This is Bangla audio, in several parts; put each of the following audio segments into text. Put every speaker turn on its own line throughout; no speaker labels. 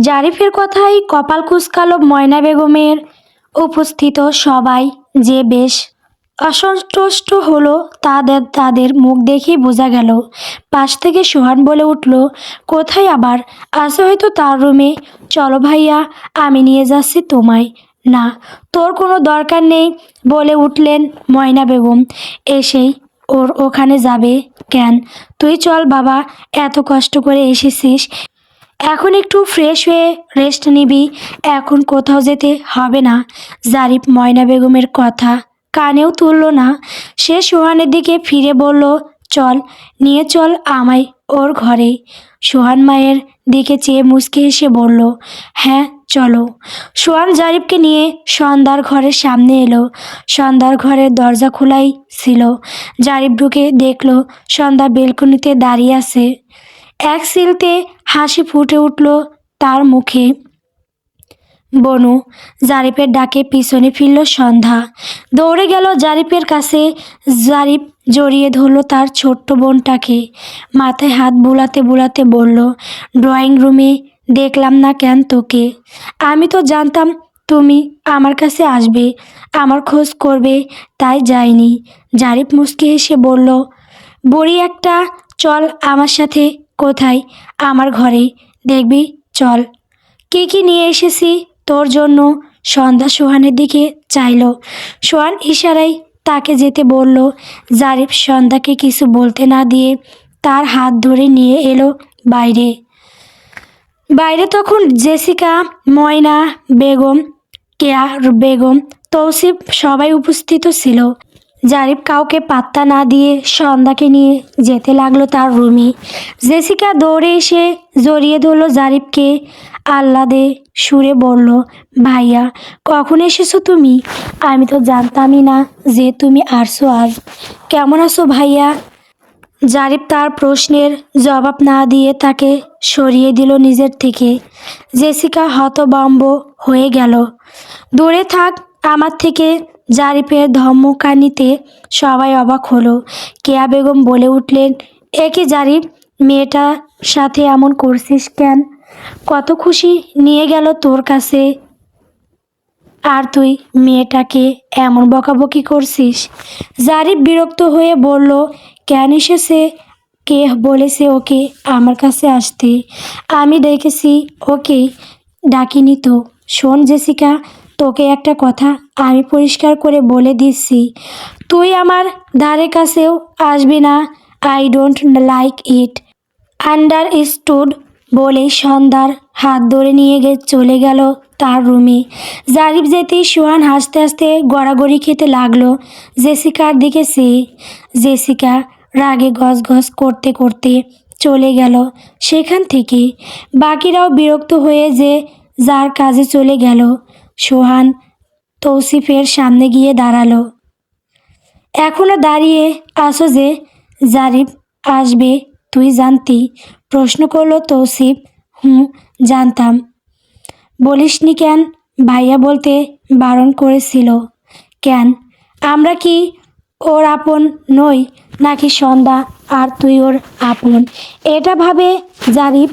জারিফের কথায় কপাল কুঁচকালো ময়না বেগমের। উপস্থিত সবাই যে বেশ অসন্তুষ্ট হলো তাদের মুখ দেখেই বোঝা গেল। পাশ থেকে সোহান বলে উঠল, কোথায় আবার? আছে হয়তো তার রুমে। চলো ভাইয়া, আমি নিয়ে যাচ্ছি তোমায়। না, তোর কোনো দরকার নেই বলে উঠলেন ময়না বেগম। এসেই ওর ওখানে যাবে কেন? তুই চল বাবা, এত কষ্ট করে এসেছিস, এখন একটু ফ্রেশ হয়ে রেস্ট নিবি। এখন কোথাও যেতে হবে না। জারিফ ময়না বেগমের কথা কানেও তুলল না। সে সোহানের দিকে ফিরে বলল, চল, নিয়ে চল আমায় ওর ঘরে। সোহান মায়ের দিকে চেয়ে মুচকি হেসে বলল, হ্যাঁ চলো। সোহান জারিফকে নিয়ে সন্ধ্যার ঘরের সামনে এলো। সন্ধ্যার ঘরের দরজা খোলাই ছিল। জারিফ ঢুকে দেখল সন্ধ্যা বেলকনিতে দাঁড়িয়ে আছে। এক সিলতে হাসি ফুটে উঠল তার মুখে। বনু, জারিফের ডাকে পিছনে ফিরল সন্ধ্যা। দৌড়ে গেল জারিফের কাছে। জারিফ জড়িয়ে ধরল তার ছোট্ট বোনটাকে। মাথায় হাত বুলাতে বুলাতে বলল, ড্রয়িং রুমে দেখলাম না কেন তোকে? আমি তো জানতাম তুমি আমার কাছে আসবে, আমার খোঁজ করবে, তাই যাইনি। জারিফ মুচকি হেসে বলল, বুড়ি একটা, চল আমার সাথে। কোথায়? আমার ঘরে, দেখবি চল। কি কি নিয়ে এসেছি তোর জন্য? সন্ধ্যা সোহানের দিকে চাইল। সোহান ইশারায় তাকে যেতে বলল। জারিফ সন্ধ্যাকে কিছু বলতে না দিয়ে তার হাত ধরে নিয়ে এলো বাইরে। বাইরে তখন জেসিকা, ময়না বেগম, কেয়া বেগম, তৌসিফ সবাই উপস্থিত ছিল। জারিফ কাউকে পাত্তা না দিয়ে সন্ধ্যাকে নিয়ে যেতে লাগলো তার রুমে। জেসিকা দৌড়ে এসে জড়িয়ে ধরল জারিফকে। আহ্লাদে সুরে বলল, ভাইয়া, কখন এসেছো তুমি? আমি তো জানতামই না যে তুমি আসছো আজ। কেমন আছো ভাইয়া? জারিফ তার প্রশ্নের জবাব না দিয়ে তাকে সরিয়ে দিল নিজের থেকে। জেসিকা হতভম্ব হয়ে গেল। দূরে থাক আমার থেকে। জারিফের ধমকানিতে সবাই অবাক হলো। কেয়া বেগম বলে উঠলেন, এ কি জারিফ, মেয়েটার সাথে এমন করছিস কেন? কত খুশি নিয়ে গেল তোর কাছে, আর তুই মেয়েটাকে এমন বকাবকি করছিস? জারিফ বিরক্ত হয়ে বলল, কেন এসেছে? কে বলেছে ওকে আমার কাছে আসতে? আমি ডেকেছি ওকে, ডাকিনি তো। শোন জেসিকা, তোকে একটা কথা আমি পরিষ্কার করে বলে দিচ্ছি, তুই আমার ধারে কাছেও আসবি না। I don't like it, understood? বলেই সন্ধ্যার হাত ধরে নিয়ে চলে গেল তার রুমে। জারিফ যেতেই সোহান হাসতে হাসতে গড়াগড়ি খেতে লাগলো জেসিকার দিকে চেয়ে। জেসিকা রাগে গজগজ করতে করতে চলে গেল সেখান থেকে। বাকিরাও বিরক্ত হয়ে যে যার কাজে চলে গেল। সোহান তৌসিফের সামনে গিয়ে দাঁড়ালো। এখনো দাঁড়িয়ে আছো যে? জারিফ আসবে তুই জানতি? প্রশ্ন করলো তৌসিফ। জানতাম। বলিসনি কেন? ভাইয়া বলতে বারণ করেছিল। কেন? আমরা কি ওর আপন নই নাকি সন্ধ্যা আর তুই ওর আপন? এটা ভাবে জারিফ।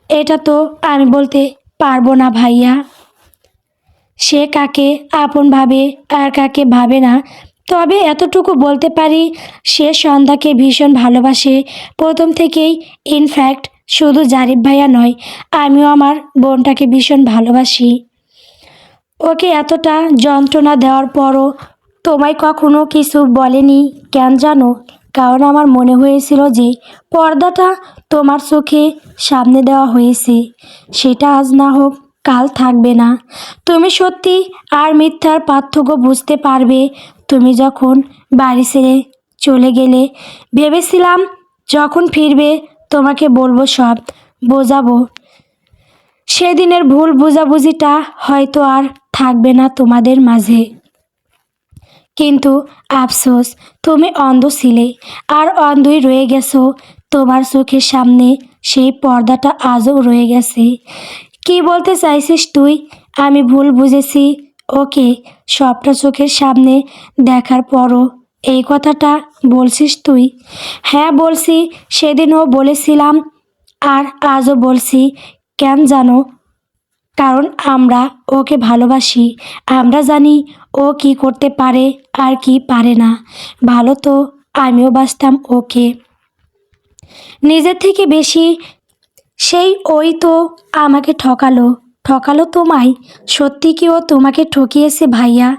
এটা তো আমি বলতে পারবো না ভাইয়া। সে কাকে আপন ভাবে আর কাকে ভাবে না। তবে এতটুকু বলতে পারি, সে সন্ধ্যাকে ভীষণ ভালোবাসে প্রথম থেকেই। ইনফ্যাক্ট শুধু জারিফ ভাইয়া নয়, আমিও আমার বোনটাকে ভীষণ ভালোবাসি। ওকে এতটা যন্ত্রণা দেওয়ার পরও তোমায় কখনো কিছু বলেনি কেন জানো? কারণ আমার মনে হয়েছিল যে পর্দাটা তোমার চোখে সামনে দেওয়া হয়েছে, সেটা আজ না হোক কাল থাকবে না। তুমি সত্যি আর মিথ্যার পার্থক্য বুঝতে পারবে তুমি যখন বাড়ি ছেড়ে চলে গেলে। ভেবেছিলাম যখন ফিরবে তোমাকে বলবো, সব বোঝাবো। সেদিনের ভুল বোঝাবুঝিটা হয়তো আর থাকবে না তোমাদের মাঝে। কিন্তু আফসোস, তুমি অন্ধ ছিলে আর অন্ধই রয়ে গেছো। তোমার চোখের সামনে সেই পর্দাটা আজও রয়ে গেছে। কি বলতে চাইছিস তুই? আমি ভুল বুঝেছি ওকে? সবটা চোখের সামনে দেখার পরও এই কথাটা বলছিস তুই? হ্যাঁ বলছি, সেদিনও বলেছিলাম আর আজও বলছি। কেন জানো? কারণ আমরা ওকে ভালোবাসি। আমরা জানি ও কি করতে পারে আর কি পারে না। ভালো তো আমিও বাসতাম ওকে নিজের থেকে বেশি। সেই ওই তো আমাকে ঠকালো। ঠকালো তোমায়? সত্যি কি ও তোমাকে ঠকিয়েছে ভাইয়া?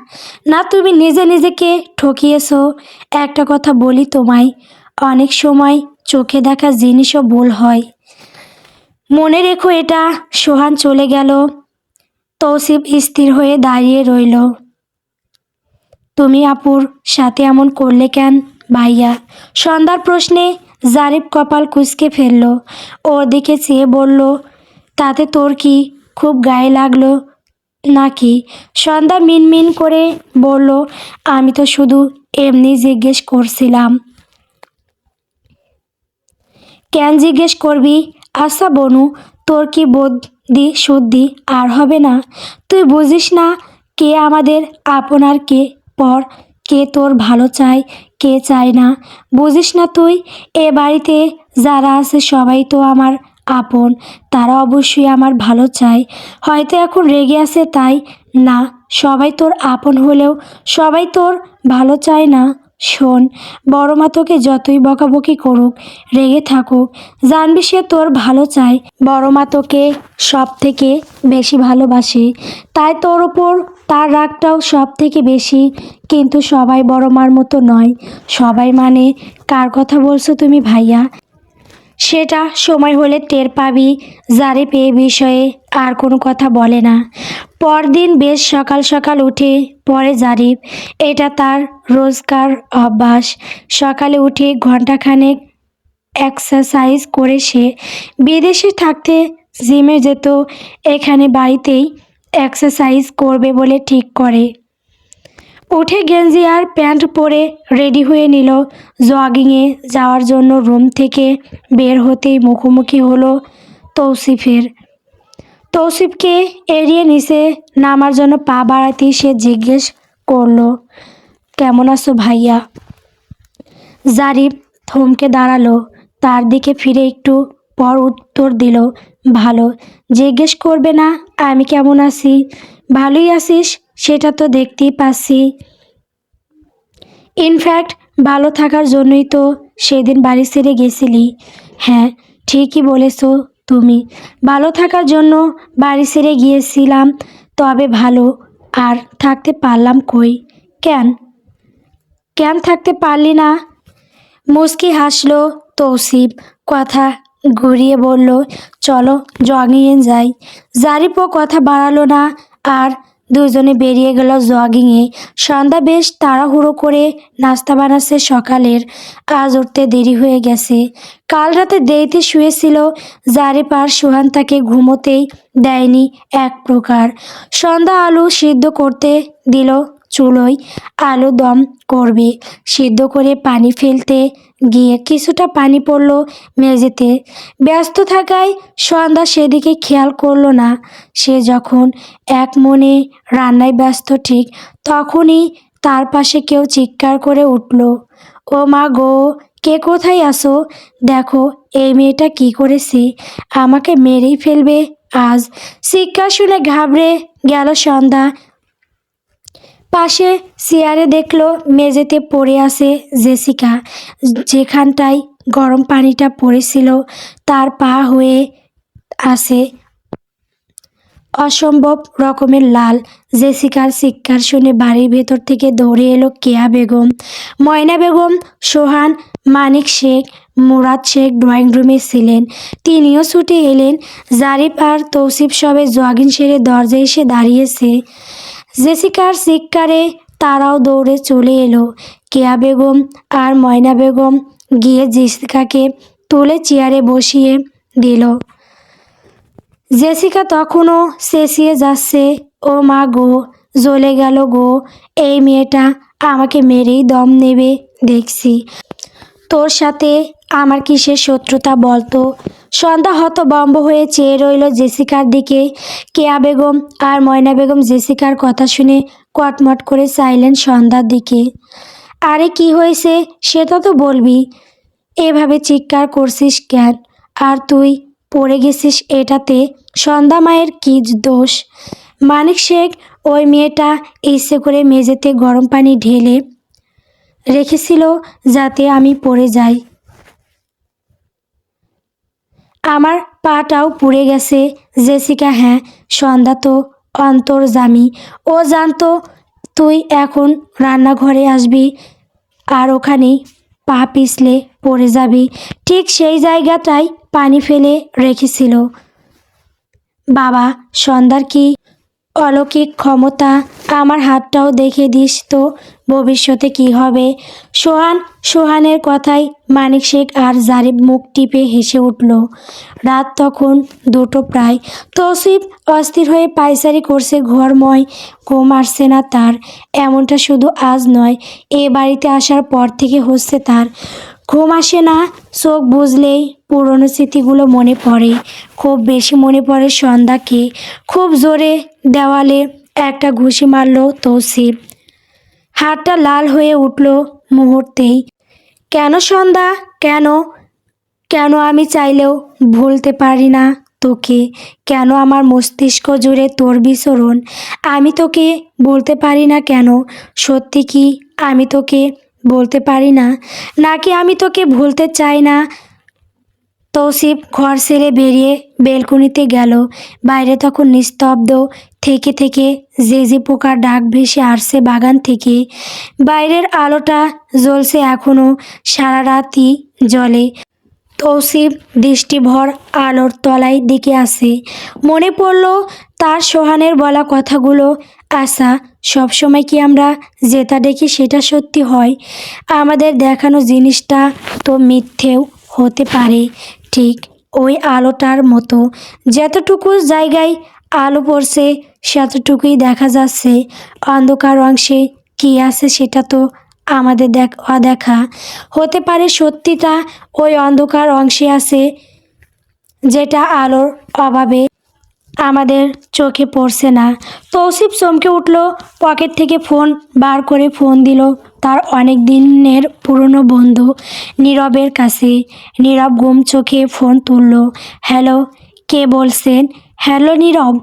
না তুমি নিজে নিজেকে ঠকিয়েছো? একটা কথা বলি তোমায়, অনেক সময় চোখে দেখা জিনিসও ভুল হয়। মনে রেখো এটা। সোহান চলে গেল। তৌসিফ স্থির হয়ে দাঁড়িয়ে রইল। তুমি আপুর সাথে এমন করলে কেন ভাইয়া? সন্ধ্যার প্রশ্নে জারিফ কপাল কুঁচকে ফেলল। ওর দিকে চেয়ে বলল, তাতে তোর কি খুব গায়ে লাগলো নাকি? সন্ধ্যা মিনমিন করে বলল, আমি তো শুধু এমনি জিজ্ঞেস করছিলাম। কেন জিজ্ঞেস করবি? আচ্ছা বনু, তোর কি বুদ্ধি শুদ্ধি আর হবে না? তুই বুঝিস না কে আমাদের আপন আর কে পর? কে তোর ভালো চায়, কে চায় না? বুঝিস না তুই? এ বাড়িতে যারা আছে সবাই তো আমার আপন। তারা অবশ্যই আমার ভালো চায়। হয়তো এখন রেগে আছে তাই। না, সবাই তোর আপন হলেও সবাই তোর ভালো চায় না। শোন, বড় মা তোকে যতই বকাবকি করুক, রেগে থাকুক, জানবি সে তোর ভালো চায়। বড় মা তোকে সব থেকে বেশি ভালোবাসে, তাই তোর ওপর তার রাগটাও সব থেকে বেশি। কিন্তু সবাই বড় মার মতো নয়। সবাই মানে কার কথা বলছো তুমি ভাইয়া? সেটা সময় হলে টের পাবি। জারিফ এ বিষয়ে আর কোনো কথা বলে না। পরদিন বেশ সকাল সকাল উঠে পড়ে জারিফ। এটা তার রোজকার অভ্যাস। সকালে উঠে ঘন্টাখানেক এক্সারসাইজ করে সে বিদেশে থাকতে জিমে যেত। এখানে বাড়িতেই এক্সারসাইজ করবে বলে ঠিক করে। উঠে গেঞ্জি আর প্যান্ট পরে রেডি হয়ে নিল জগিংয়ে যাওয়ার জন্য। রুম থেকে বের হতেই মুখোমুখি হলো তৌসিফের। তৌসিফকে এড়িয়ে নিচে নামার জন্য পা বাড়াতেই সে জিজ্ঞেস করলো, কেমন আছো ভাইয়া? জারিফ থমকে দাঁড়ালো। তার দিকে ফিরে একটু পর উত্তর দিল, ভালো। জিজ্ঞেস করবে না আমি কেমন আছি? ভালোই আছিস সেটা তো দেখতেই পাচ্ছি। ইনফ্যাক্ট ভালো থাকার জন্যই তো সেদিন বাড়ি ছেড়ে গেছিলি। হ্যাঁ, ঠিকই বলেছো তুমি। ভালো থাকার জন্য বাড়ি ছেড়ে গিয়েছিলাম। তবে ভালো আর থাকতে পারলাম কই? কেন? কেন থাকতে পারলি না? মুচকি হাসলো তৌসিফ। কথা ঘুরিয়ে বলল, চলো জগিংয়ে যাই। জারিফও কথা বাড়ালো না আর দুজনে বেরিয়ে গেল জগিংয়ে। সন্ধ্যা বেশ তাড়াহুড়ো করে নাস্তা বানাচ্ছে সকালের। আজ উঠতে দেরি হয়ে গেছে। কাল রাতে দেরিতে শুয়েছিল জারিফ আর সোহান তাকে ঘুমোতেই দেয়নি এক প্রকার। সন্ধ্যা আলু সিদ্ধ করতে দিল চুলোয়। আলু দম করবে। সিদ্ধ করে পানি ফেলতে গিয়ে কিছুটা পানি পড়ল মেঝেতে। ব্যস্ত থাকায় সন্ধ্যা সেদিকে খেয়াল করলো না। সে যখন এক মনে রান্নায় ব্যস্ত ঠিক তখনই তার পাশে কেউ চিৎকার করে উঠল, ও মা গো, কে কোথায় আসো? দেখো এই মেয়েটা কি করেছে, আমাকে মেরেই ফেলবে আজ। চিৎকার শুনে ঘাবড়ে গেল সন্ধ্যা। পাশে চেয়ারে দেখলো মেঝেতে পড়ে আছে জেসিকা। যেখানটায় গরম পানিটা পড়েছিল তার পা হয়ে আছে অসম্ভব রকমের লাল। জেসিকার চিৎকার শুনে বাড়ির ভেতর থেকে দৌড়ে এলো কেয়া বেগম, ময়না বেগম, সোহান, মানিক শেখ, মুরাদ শেখ ড্রয়িং রুমে ছিলেন। তিনিও ছুটে এলেন। জারিফ আর তৌসিফ সবে জগিং সেরে দরজায় এসে দাঁড়িয়েছে। জেসিকার চিৎকারে তারাও দৌড়ে চলে এলো। কেয়া বেগম আর ময়না বেগম গিয়ে জেসিকাকে তুলে চেয়ারে বসিয়ে দিল। জেসিকা তখনও চেঁচিয়ে যাচ্ছে, ও মা গো, জ্বলে গেল গো, এই মেয়েটা আমাকে মেরেই দম নেবে দেখছি। তোর সাথে আমার কিসের শত্রুতা বলতো? সন্ধ্যা হতভম্ব হয়ে চেয়ে রইল জেসিকার দিকে। কেয়া বেগম আর ময়না বেগম জেসিকার কথা শুনে কটমট করে চাইলেন সন্ধ্যার দিকে। আরে কি হয়েছে সেটা তো বলবি, এভাবে চিৎকার করছিস কেন? আর তুই পড়ে গেছিস এটাতে সন্ধ্যা মায়ের কি দোষ? মানিক শেখ ওই মেয়েটা ইচ্ছে করে মেঝেতে গরম পানি ঢেলে রেখেছিল যাতে আমি পড়ে যাই। আমার পাটাও পুড়ে গেছে। জেসিকা, হ্যাঁ, সন্ধ্যা তো অন্তর্যামী। ও জানতো তুই এখন রান্নাঘরে আসবি আর ওখানেই পা পিছলে পড়ে যাবি। ঠিক সেই জায়গাটায় পানি ফেলে রেখেছিল। বাবা, সন্ধ্যার কি অলৌকিক ক্ষমতা! আমার হাতটাও দেখে দিস তো ভবিষ্যতে কি হবে। সোহানের কথায় মানিক শেখ আর জারিফ মুখ টিপে হেসে উঠল। রাত তখন 2টো প্রায়। তৌসিফ অস্থির হয়ে পায়চারি করছে, ঘরময় ঘুম আসছে না তার। এমনটা শুধু আজ নয়, এ বাড়িতে আসার পর থেকে হচ্ছে তার। ঘুম আসে না, চোখ বুজলেই পুরনো স্মৃতিগুলো মনে পড়ে। খুব বেশি মনে পড়ে সন্ধ্যাকে। খুব জোরে দেওয়ালে একটা ঘুষি মারল তৌসিফ। হাতটা লাল হয়ে উঠল মুহূর্তেই। কেন সন্ধ্যা, কেন? কেন আমি চাইলেও ভুলতে পারি না তোকে? কেন আমার মস্তিষ্ক জুড়ে তোর বিচরণ? আমি তোকে বলতে পারি না কেন? সত্যি কি আমি তোকে বলতে পারি না, নাকি আমি তোকে ভুলতে চাই না? তৌসিফ ঘর ছেড়ে বেরিয়ে বেলকনিতে গেল। বাইরে তখন নিস্তব্ধ। থেকে থেকে জেজে পোকার ডাক ভেসে আসছে বাগান থেকে। বাইরের আলোটা জ্বলছে এখনো, সারা রাতই জ্বলে। তৌসিফ দৃষ্টিভর আলোর তলায় দিকে আসে। মনে পড়ল তার সোহানের বলা কথাগুলো। আশা, সবসময় কি আমরা যেটা দেখি সেটা সত্যি হয়? আমাদের দেখানো জিনিসটা তো মিথ্যেও হতে পারে, ঠিক ওই আলোটার মতো। যতটুকু জায়গায় আলো পড়ছে সেতটুকুই দেখা যাচ্ছে। অন্ধকার অংশে কী আছে সেটা তো আমাদের অদেখা। হতে পারে সত্যিটা ওই অন্ধকার অংশে আছে, যেটা আলোর অভাবে আমাদের চোখে পড়ছে না। তৌসিফ চমকে উঠল। পকেট থেকে ফোন বার করে ফোন দিল তার অনেক দিনের পুরনো বন্ধু নীরবের কাছে। নীরব ঘুম চোখে ফোন তুলল। হ্যালো, কে বলছেন? হ্যালো নীরব,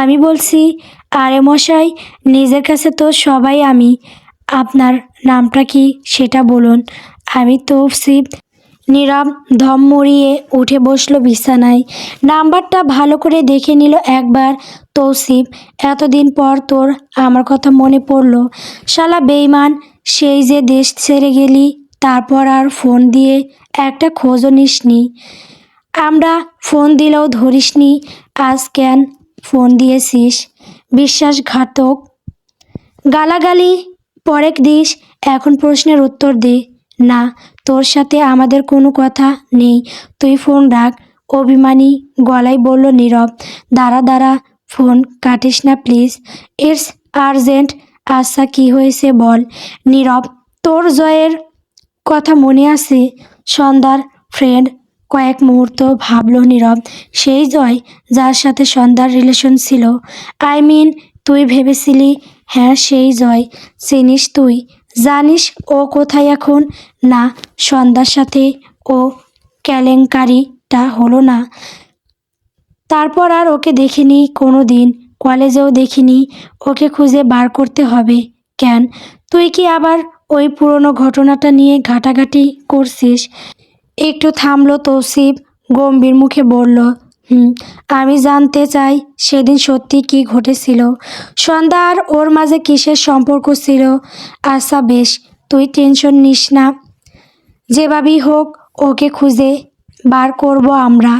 আমি বলছি। আরে মশাই, নিজের কাছে তো সবাই আমি। আপনার নামটা কি সেটা বলুন। আমি তৌসিফ। নীরব ধম মরিয়ে উঠে বসল বিছানায়। নাম্বারটা ভালো করে দেখে নিল একবার। তৌসিফ, এতদিন পর তোর আমার কথা মনে পড়ল। শালা বেঈমান, সেই যে দেশ ছেড়ে গেলি, তারপর আর ফোন দিয়ে একটা খোঁজও নিসনি। আমরা ফোন দিলেও ধরিসনি। আজ কেন ফোন দিয়েছিস? বিশ্বাসঘাতক। গালাগালি পরে দিস, এখন প্রশ্নের উত্তর দে। না, তোর সাথে আমাদের কোনো কথা নেই, তুই ফোন রাখ। অভিমানী গলায় বলল নীরব। দাঁড়া দাঁড়া, ফোন কাটিস না প্লিজ, ইটস আর্জেন্ট। আচ্ছা, কি হয়েছে বল। নীরব, তোর জয়ের কথা মনে আছে? সন্ধ্যার ফ্রেন্ড। কয়েক মুহূর্ত ভাবল নীরব। সেই জয় যার সাথে সন্ধ্যার রিলেশন ছিল? আই মিন, তুই ভেবেছিলি? হ্যাঁ, সেই জয়। চিনিস তুই? জানিস ও কোথায় এখন? না, সন্ধ্যার সাথে ও কেলেঙ্কারিটা হলো না, তারপর আর ওকে দেখিনি কোনো দিন, কলেজেও দেখিনি। ওকে খুঁজে বার করতে হবে। কেন, তুই কি আবার ওই পুরনো ঘটনাটা নিয়ে ঘাটাঘাটি করছিস? একটু থামলো তৌসিফ, গম্ভীর মুখে বলল, আমি জানতে চাই সেদিন সত্যি কি ঘটেছিল। সন্ধ্যা আর ওর মাঝে কিসের সম্পর্ক ছিল? আচ্ছা বেশ, তুই টেনশন নিস না, যেভাবেই হোক ওকে খুঁজে বার করব আমরা।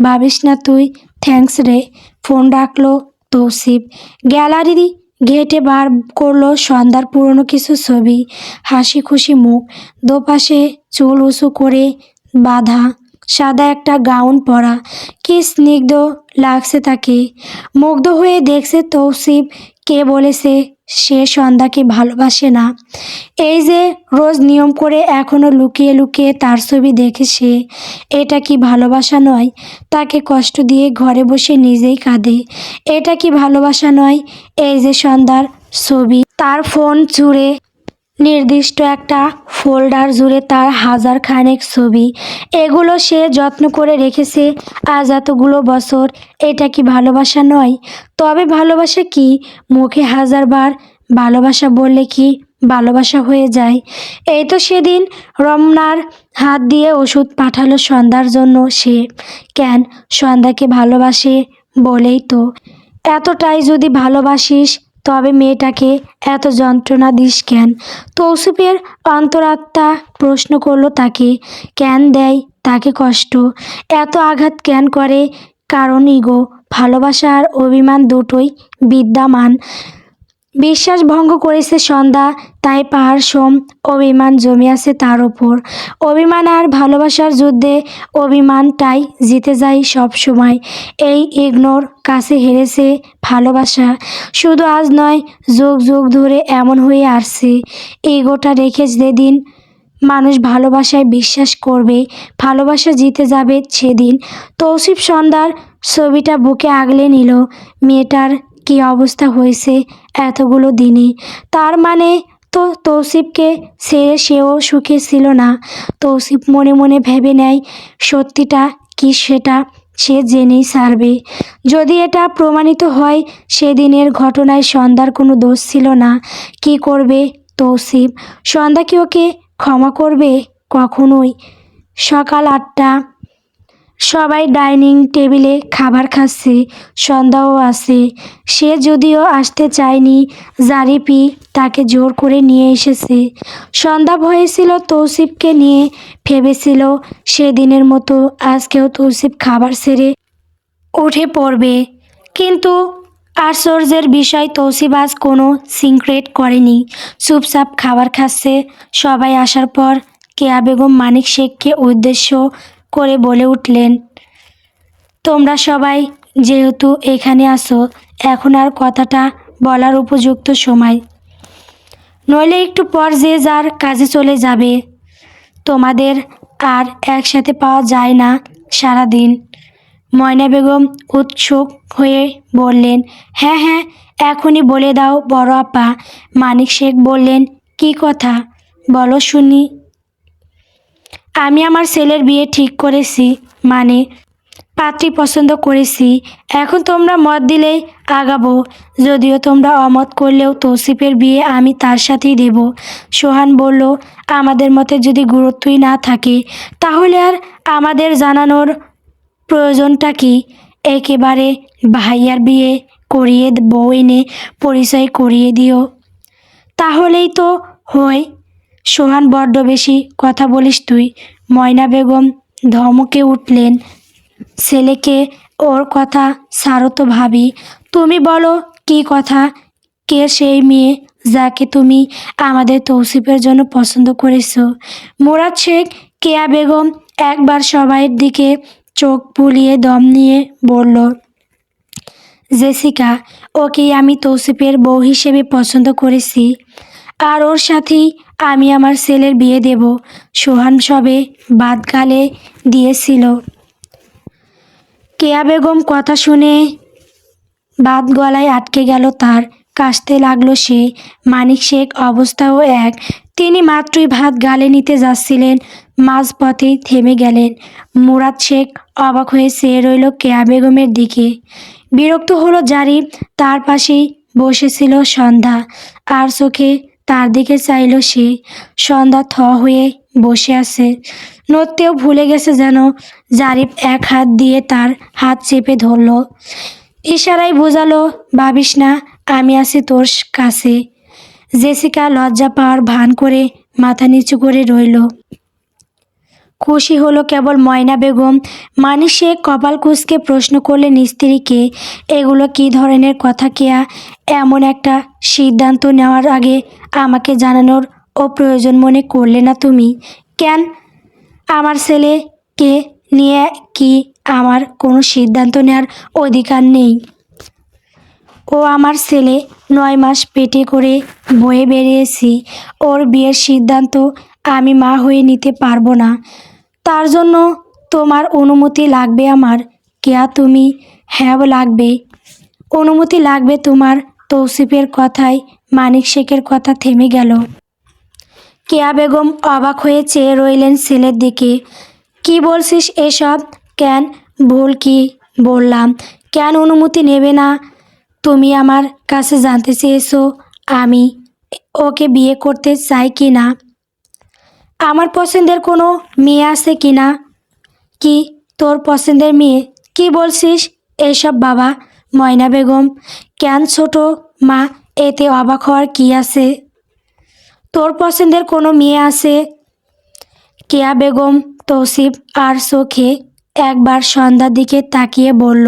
ভাবিস না তুই। থ্যাঙ্কস রে। ফোন রাখলো তৌসিফ। গ্যালারি ঘেটে বার করলো সন্ধ্যার পুরনো কিছু ছবি। হাসি খুশি মুখ, দোপাশে চুল উঁচু করে বাঁধা, সাদা একটা গাউন পরা। কি স্নিগ্ধ লাগছে তাকে। মুগ্ধ হয়ে দেখছে তৌসিফ। কে বলেছে সে সন্ধ্যাকে ভালোবাসে না? এই যে রোজ নিয়ম করে এখনো লুকিয়ে লুকিয়ে তার ছবি দেখে সে। এটা কি ভালোবাসা নয়? তাকে কষ্ট দিয়ে ঘরে বসে নিজেই কাঁদে। এটা কি ভালোবাসা নয়? এই যে সন্ধ্যার ছবি, তার ফোন চুরে নির্দিষ্ট একটা ফোল্ডার জুড়ে তার হাজার খানেক ছবি। এগুলো সে যত্ন করে রেখেছে আজ এতগুলো বছর। এটা কি ভালোবাসা নয়? তবে ভালোবাসা কি মুখে হাজারবার ভালোবাসা বললে কি ভালোবাসা হয়ে যায়? এই তো সেদিন রমনার হাত দিয়ে ওষুধ পাঠালো সন্ধ্যার জন্য সে। কেন? সন্ধ্যাকে ভালোবাসে বলেই তো। এতটাই যদি ভালোবাসিস তবে মেয়েটাকে এত যন্ত্রণা দিস কেন? তৌসিফের অন্তরাত্মা প্রশ্ন করলো তাকে। কেন দেয় তাকে কষ্ট? এত আঘাত কেন করে? কারণ ইগো, ভালোবাসা আর অভিমান দুটোই বিদ্যমান। বিশ্বাস ভঙ্গ করেছে সন্ধ্যা, তাই পাহাড় সম অভিমান জমে আছে তার ওপর। অভিমান আর ভালোবাসার যুদ্ধে অভিমানটাই জিতে যায় সব সময়। এই ইগনোর কাছে হেরেছে ভালোবাসা। শুধু আজ নয়, যুগ যুগ ধরে এমন হয়ে আসছে। ইগোটা রেখে যেদিন মানুষ ভালোবাসায় বিশ্বাস করবে, ভালোবাসা জিতে যাবে সেদিন। তৌসিফ সন্ধ্যার ছবিটা বুকে আগলে নিল। মেয়েটার কি অবস্থা হয়েছে এতগুলো দিনে? তার মানে তো তৌসিফকে ছেড়ে সেও সুখে ছিল না। তৌসিফ মনে মনে ভেবে নেয় সত্যিটা কি সেটা সে জেনেই ছাড়বে। যদি এটা প্রমাণিত হয় সেদিনের ঘটনায় সন্ধ্যার কোনো দোষ ছিল না, কি করবে তৌসিফ? সন্ধ্যা কি ওকে ক্ষমা করবে? কখনোই। সকাল 8টা, সবাই ডাইনিং টেবিলে খাবার খাচ্ছে। সন্ধ্যাও আছে। সে যদিও আসতে চায়নি, জারিপি তাকে জোর করে নিয়ে এসেছে। সন্ধ্যা ভয়ে ছিল তৌসিফকে নিয়ে, ভেবেছিল সেদিনের মতো আজকেও তৌসিফ খাবার সেরে উঠে পড়বে। কিন্তু আশ্চর্যের বিষয়, তৌসিফ আজ কোনো সিক্রেট করেনি, চুপচাপ খাবার খাচ্ছে। সবাই আসার পর কেয়া বেগম মানিক শেখকে উদ্দেশ্য করে বলে উঠলেন, তোমরা সবাই যেহেতু এখানে আসো, এখন আর কথাটা বলার উপযুক্ত সময়, নইলে একটু পর যে যার কাজে চলে যাবে। তোমাদের আর একসাথে পাওয়া যায় না সারাদিন। ময়না বেগম উৎসুক হয়ে বললেন, হ্যাঁ হ্যাঁ, এখনই বলে দাও বড় আপা। মানিক শেখ বললেন, কি কথা বলো শুনি। আমি আমার ছেলের বিয়ে ঠিক করেছি, মানে পাত্রী পছন্দ করেছি। এখন তোমরা মত দিলেই আগাবো, যদিও তোমরা অমত করলেও তৌসিফের বিয়ে আমি তার সাথেই দেব। সোহান বলল, আমাদের মতে যদি গুরুত্বই না থাকে তাহলে আর আমাদের জানানোর প্রয়োজনটা কি? একেবারে ভাইয়ার বিয়ে করিয়ে বউ এনে পরিচয় করিয়ে দিও, তাহলেই তো হয়। সোহান, বড্ড বেশি কথা বলিস তুই। ময়না বেগম ধমকে উঠলেন, ছেলেকে ওর কথা ছাড়ো তো ভাবি। তুমি বলো কি কথা? কে সেই মেয়ে যাকে তুমি আমাদের তৌসিফের জন্য পছন্দ করেছো? মুরাদ শেখ। কেয়া বেগম একবার সবাইয়ের দিকে চোখ বুলিয়ে দম নিয়ে বলল, জেসিকা। ওকেই আমি তৌসিফের বউ হিসেবে পছন্দ করেছি, আর ওর সাথেই আমি আমার ছেলের বিয়ে দেব। সোহান সবে বাদ গালে দিয়েছিল। কেয়া বেগম কথা শুনে বাদ গলায় আটকে গেল তার, কাশতে লাগলো সে। মানিক শেখ অবস্থাও এক। তিনি মাত্রই ভাত গালে নিতে যাচ্ছিলেন, মাঝপথেই থেমে গেলেন। মুরাদ শেখ অবাক হয়ে চেয়ে রইল কেয়া বেগমের দিকে। বিরক্ত হলো জারিফ, তার পাশেই বসেছিল সন্ধ্যা, আর চোখে তার দিকে চাইল সে। সন্ধ্যা থ হয়ে বসে আছে, নড়তেও ভুলে গেছে যেন। জারিফ এক হাত দিয়ে তার হাত চেপে ধরল, ইশারায় বোঝালো, ভাবিস না, আমি আছি তোর কাছে। জেসিকা লজ্জা পাওয়ার ভান করে মাথা নিচু করে রইল। খুশি হলো কেবল ময়না বেগম। মানিক শেখ কপাল কুঁচকে প্রশ্ন করলেন স্ত্রীকে, এগুলো কি ধরনের কথা কেয়া? এমন একটা সিদ্ধান্ত নেওয়ার আগে আমাকে জানানোর ও প্রয়োজন মনে করলে না তুমি? কেন? আমার ছেলেকে নিয়ে কি আমার কোনো সিদ্ধান্ত নেওয়ার অধিকার নেই? ও আমার ছেলে, 9 মাস পেটে করে বয়ে বেরিয়েছি। ওর বিয়ের সিদ্ধান্ত আমি মা হয়ে নিতে পারবো না। তার জন্য তোমার অনুমতি লাগবে আমার। কেয়া তুমি? হ্যাঁ লাগবে, অনুমতি লাগবে তোমার। তৌসিফের কথায় মানিক শেখের কথা থেমে গেল। কেয়া বেগম অবাক হয়ে চেয়ে রইলেন ছেলের দিকে। কি বলছিস এসব? কেন? ভুল কি বললাম? কেন অনুমতি নেবে না? তুমি আমার কাছে জানতে চেয়েছো আমি ওকে বিয়ে করতে চাই কি না, আমার পছন্দের কোনো মেয়ে আছে কি না। কি তোর পছন্দের মেয়ে? কি বলছিস এসব বাবা? ময়না বেগম কেন ছোট মা, এতে অবাক হওয়ার কি আছে? তোর পছন্দের কোনো মেয়ে আছে? কেয়া বেগম তৌসিফ আর চোখে একবার সন্ধ্যার দিকে তাকিয়ে বলল,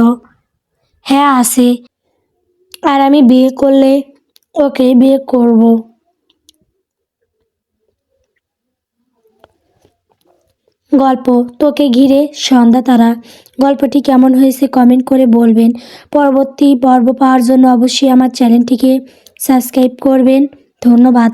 হ্যাঁ আছে, আর আমি বিয়ে করলে ওকে বিয়ে করব। গল্প তোকে ঘিরে সন্ধ্যা তারা। গল্পটি কেমন হয়েছে কমেন্ট করে বলবেন। পরবর্তী পর্ব পাওয়ার জন্য অবশ্যই আমার চ্যানেলটিকে সাবস্ক্রাইব করবেন। ধন্যবাদ।